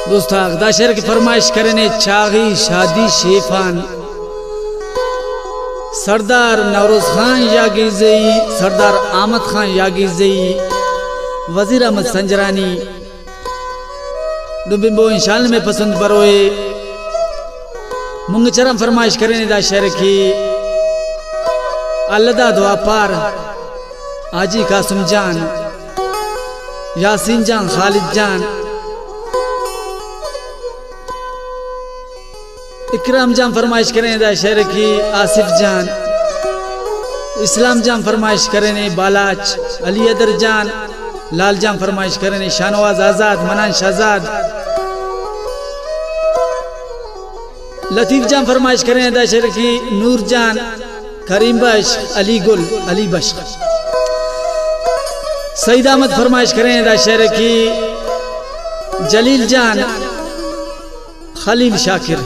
दोस्ता दाशर की फरमाइश करने चागी शादी शेफान सरदार नवरोज खान यागिज़ई, सरदार आमद खान यागिज़ई, वजीर अहमद संजरानी दुबिंबो इंशाल्लाह में पसंद बरोए मुंग चरम फरमाइश करने दाशर की अल्लाह दुआ पार आजी कासम जान, यासीन जान, खालिद जान, इकराम जान फरमाइश करें दाशर की आसिफ जान, इस्लाम जान फरमाइश करें बालाच, अली अदर जान, लाल जान फरमाइश करें शाहनवाज आजाद, मनान शहजाद, लतीफ जान फरमाइश करें दाशर की नूर जान, करीम बश, अली गुल, अली बश, सईद अहमद फरमाइश करें दाशर की जलील जान, खलील शाकिर।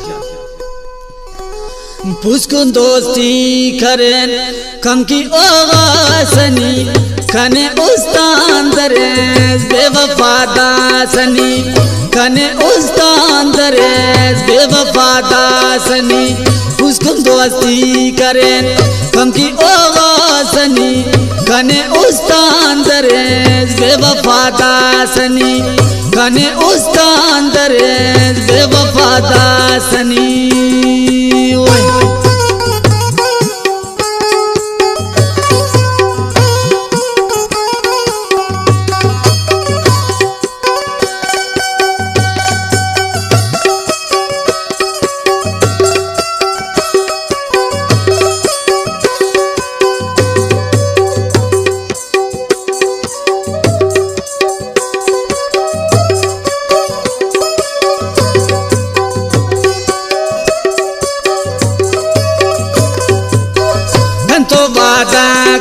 पुस्कुन दोस्ती करें कम की ओगासनी कने उस्तान दरेज बेवफादासनी, कने उस्तान दरेज बेवफादासनी। पुस्कुन दोस्ती करें कम की ओगासनी कने उस्तान दरेज बेवफादासनी, कने उस्तान दरेज बेवफादासनी।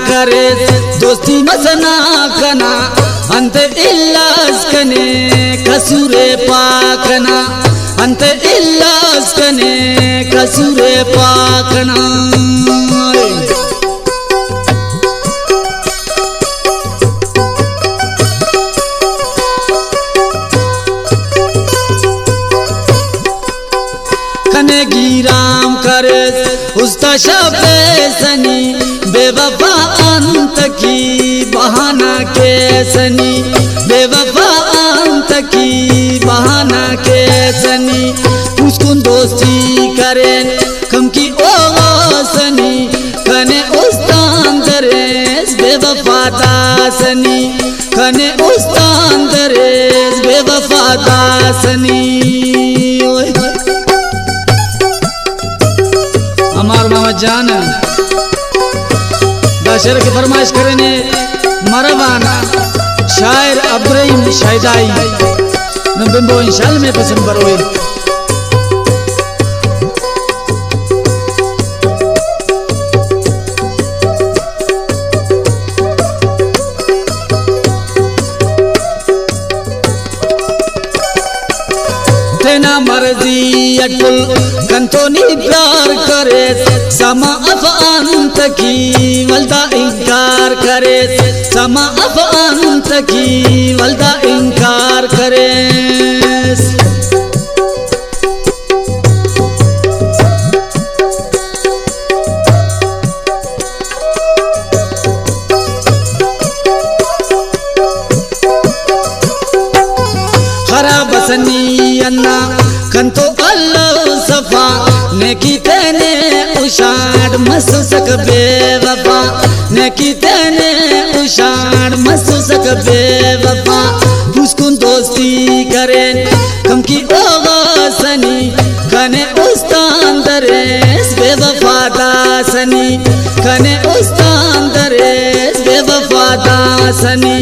करे दोस्ती मसना कना अंत इल्लास कने कसूरे पाकना, अंत इल्लास कने कसूरे पाकना। कने गिराम करे उस्ता शबे सनी बेवफा अंत की बहाना के सनी, बेवफा अंत की बहाना के सनी। पुस्कुन दोस्ती करें कम की ओगासनी कने उस्तान दरेज बेवफा दासनी, कने उस्तान दरेज बेवफा दासनी। हमार मामा जान दाशर की फरमाइश करने मरवाना शायर अब्राहिम शायदाई नबिंबो इंशाल्लाह में पसंद बरोए। तेना मर्जी अटल कंतोनी प्यार करे समा अफांत की वल्दा इनकार करे, समा अफांत की वल्दा इनकार करे। खराब सनी अन्ना कंतो अल्लाह सफा ने की तेने उशाड़ मसुसक बेवफा, ने की तेने उशाड़ मसुसक बेवफा। पुस्कुन दोस्ती करें कम की ओगासनी कने उस्तान दरेज बेवफा दासनी, कने उस्तान दरेज बेवफा दासनी।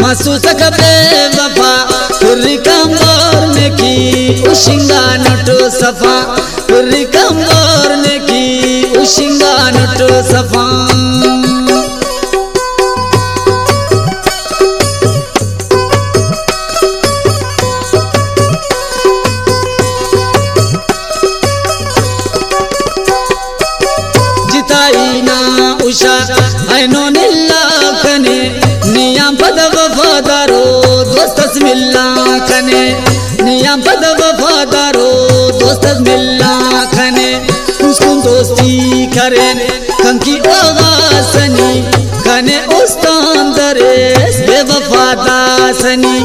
महसूस कबे वफा तुर्री कंबोर ने की उशिंगा नटो सफा तुर्री कंबोर ने की उशिंगा नटो सफा उषा ऐनो निल्ला कने नियम पद वफादारो दोस्तस मिल्ला कने नियम पद वफादारो दोस्तस मिल्ला कने उसको दोस्ती करें कंकी ओगासनी कने उस्तान दरेस बेवफादासनी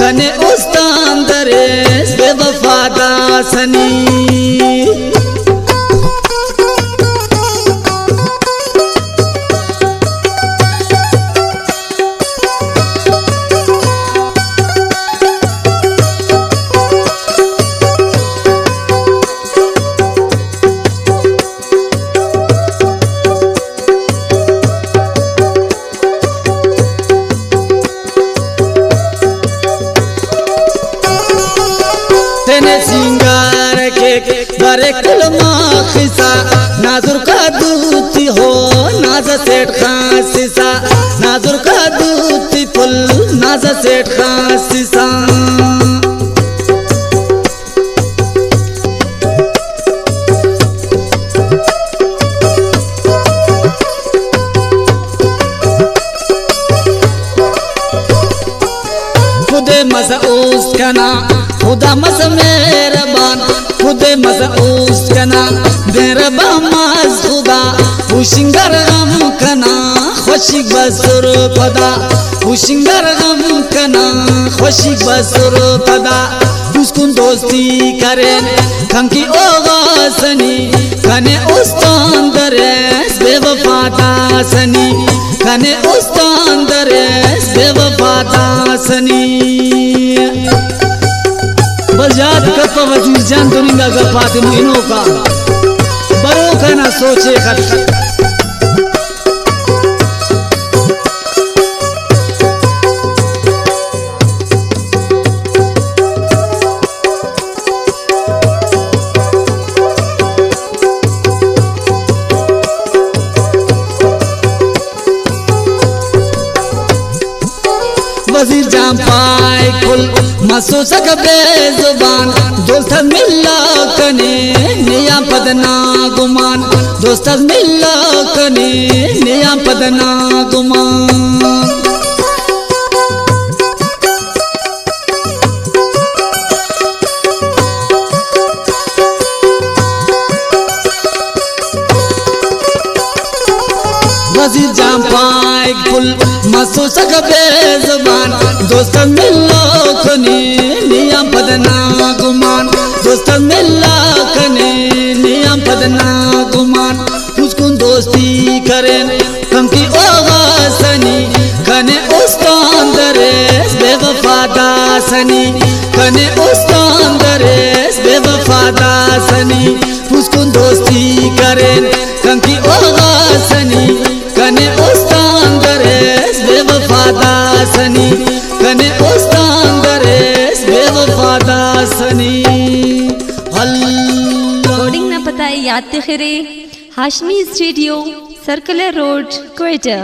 कने उस्तान दरेस बेवफादासनी तेने सिंगार के बारे कुलमा खिसा नाजुर का दूती हो नाज सेठ खासिसा नाजुर का दूती फुल नाज सेठ खासिसा खुदे मज़ऊस कना खुदा मस मेहरबान खुदे मज़ऊस कना मेहरबान मस खुदा उशिंगर गम कना खुशी बसुर पदा उशिंगर गम कना खुशी बसुर पदा उसको दोस्ती करें कंकी ओगासनी कने उस्तान दरेस बेवफादासनी कने उस्तान दरेस बेवफादासनी बजात गप्पा वजीर जान दुनिया गप्पात महीनों का बरो का ना सोचे खत वजीर जाम पाए कुल महसूस कबे जुबान दोस्त मिल्ला कने निया पदना गुमान दोस्त मिल्ला कने निया पदना गुमान वजीर जाम पाए कुल महसूस कबे जुबान दोस्त मिल्ला कने नियम पदना गुमान दोस्त मिल्ला कने नियम पदना गुमान उसको दोस्ती करें कंकी ओगासनी कने उस्तान दरेस बेवफादासनी कने उस्तान दरेस बेवफादासनी उसको दोस्ती करें कंकी ओगासनी कने उस्तान दरेस बेवफादासनी कने उस्तान दरेस बेवफादासनी रिकॉर्डिंग ना पता है याद ते खिरे Hashmi studio circular road Quetta.